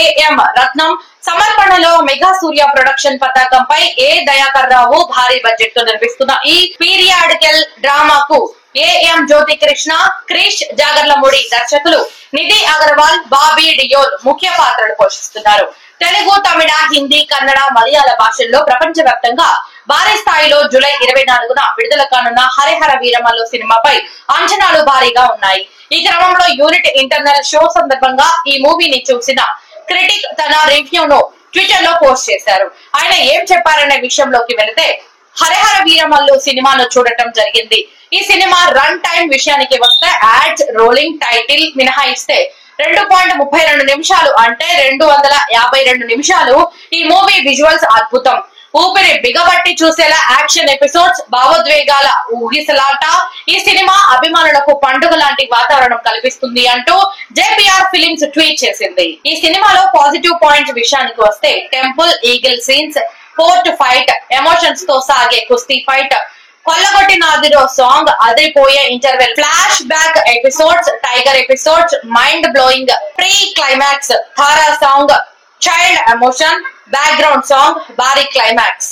AM రత్నం సమర్పణలో mega సూర్య production పతాకంపై ఏ దయాకర్ రావు భారీ బడ్జెట్ తో నిర్మిస్తున్న ఈ పీరియాడికల్ డ్రామాకు ఏఎం జ్యోతి కృష్ణ, క్రిష్ జాగర్లమూడి దర్శకులు నిధి అగర్వాల్, బాబీ డియోల్ ముఖ్య పాత్రలు పోషిస్తున్నారు. తెలుగు, తమిళ, హిందీ, కన్నడ, మలయాళ భాషల్లో ప్రపంచవ్యాప్తంగా భారీ స్థాయిలో జూలై 24న విడుదల కానున్న హరిహర వీరమల్లు సినిమాపై అంచనాలు భారీగా ఉన్నాయి. ఈ క్రమంలో యూనిట్ ఇంటర్నల్ షో సందర్భంగా ఈ మూవీని చూసిన క్రిటిక్ తన రివ్యూను ట్విట్టర్ లో పోస్ట్ చేశారు. ఆయన ఏం చెప్పారనే విషయంలోకి వెళితే, హరిహర వీరమల్లు సినిమాను చూడటం జరిగింది. ఈ సినిమా రన్ టైం విషయానికి వస్తే యాడ్స్, రోలింగ్ టైటిల్ మినహాయిస్తే 2.32 నిమిషాలు అంటే 252 నిమిషాలు. ఈ మూవీ విజువల్స్ అద్భుతం. ఊపిరి బిగబట్టి చూసేలా యాక్షన్ ఎపిసోడ్స్, భావోద్వేగాల ఊగిసలాట. ఈ సినిమా అభిమానులకు పండుగ లాంటి వాతావరణం కల్పిస్తుంది అంటూ జేపీఆర్ ఫిలిమ్స్ ట్వీట్ చేసింది. ఈ సినిమాలో పాజిటివ్ పాయింట్స్ విషయానికి వస్తే temple, eagle scenes, court fight, emotions తో సాగే కుస్తీ ఫైట్, కొల్లగొట్టినాదిరో సాంగ్, అదిరిపోయే interval, flashback episodes, tiger episodes, mind blowing pre climax, Thara song, child emotion, background song, భారీ క్లైమాక్స్.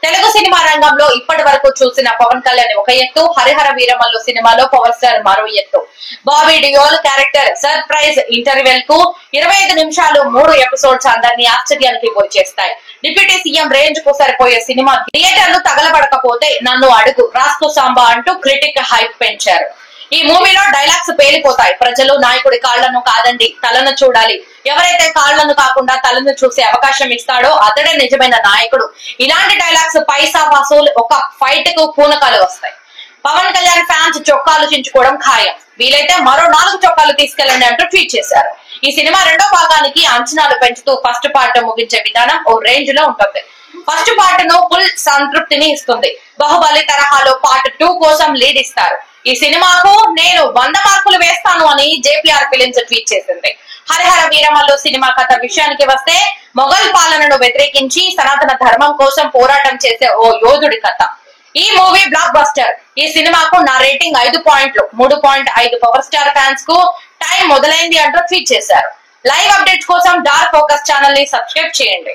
తెలుగు సినిమా రంగంలో ఇప్పటి వరకు చూసిన పవన్ కళ్యాణ్ ఒక ఎత్తు, హరిహర వీరమల్లు సినిమాలో పవర్ స్టార్ మరో ఎత్తు. Bobby Deol character surprise interval కు 25 నిమిషాలు 3 ఎపిసోడ్స్ అందరినీ ఆశ్చర్యానికి గురి చేస్తాయి. డిప్యూటీ సీఎం రేంజ్ కు సరిపోయే సినిమా. థియేటర్లు తగలబడకపోతే నన్ను అడుగు, రాస్తు సాంబా అంటూ క్రిటిక్ హైప్ పెంచారు. ఈ మూవీలో డైలాగ్స్ పేలిపోతాయి. ప్రజలు నాయకుడి కాళ్లను కాదండి తలను చూడాలి. ఎవరైతే కాళ్లను కాకుండా తలను చూసే అవకాశం ఇస్తాడో అతడే నిజమైన నాయకుడు. ఇలాంటి డైలాగ్స్ పైసా వసూలు ఒక ఫైట్ కు పూనకాలు వస్తాయి. పవన్ కళ్యాణ్ ఫ్యాన్స్ చొక్కాలు చించుకోవడం ఖాయం. వీలైతే మరో 4 చొక్కాలు తీసుకెళ్లండి అంటూ ట్వీట్ చేశారు. ఈ సినిమా రెండో భాగానికి అంచనాలు పెంచుతూ ఫస్ట్ పార్ట్ ముగించే విధానం ఓ రేంజ్ లో ఉంటుంది. ఫస్ట్ పార్ట్ ను ఫుల్ సంతృప్తిని ఇస్తుంది. బాహుబలి తరహాలో పార్ట్ 2 కోసం లీడ్ ఇస్తారు. ఈ సినిమాకు నేను 100 మార్కులు వేస్తాను అని జేపీఆర్ ఫిలిమ్స్ ట్వీట్ చేసింది. హరిహర వీరమల్లు సినిమా కథ విషయానికి వస్తే, మొఘల్ పాలనను వ్యతిరేకించి సనాతన ధర్మం కోసం పోరాటం చేసే ఓ యోధుడి కథ. ఈ మూవీ బ్లాక్ బస్టర్. ఈ సినిమాకు నా రేటింగ్ 5 పాయింట్లు. 3.5 పవర్ స్టార్ ఫ్యాన్స్ కు టైం మొదలైంది అంటూ ట్వీట్ చేశారు. లైవ్ అప్డేట్స్ కోసం డార్క్ ఫోకస్ ఛానల్ ని సబ్స్క్రైబ్ చేయండి.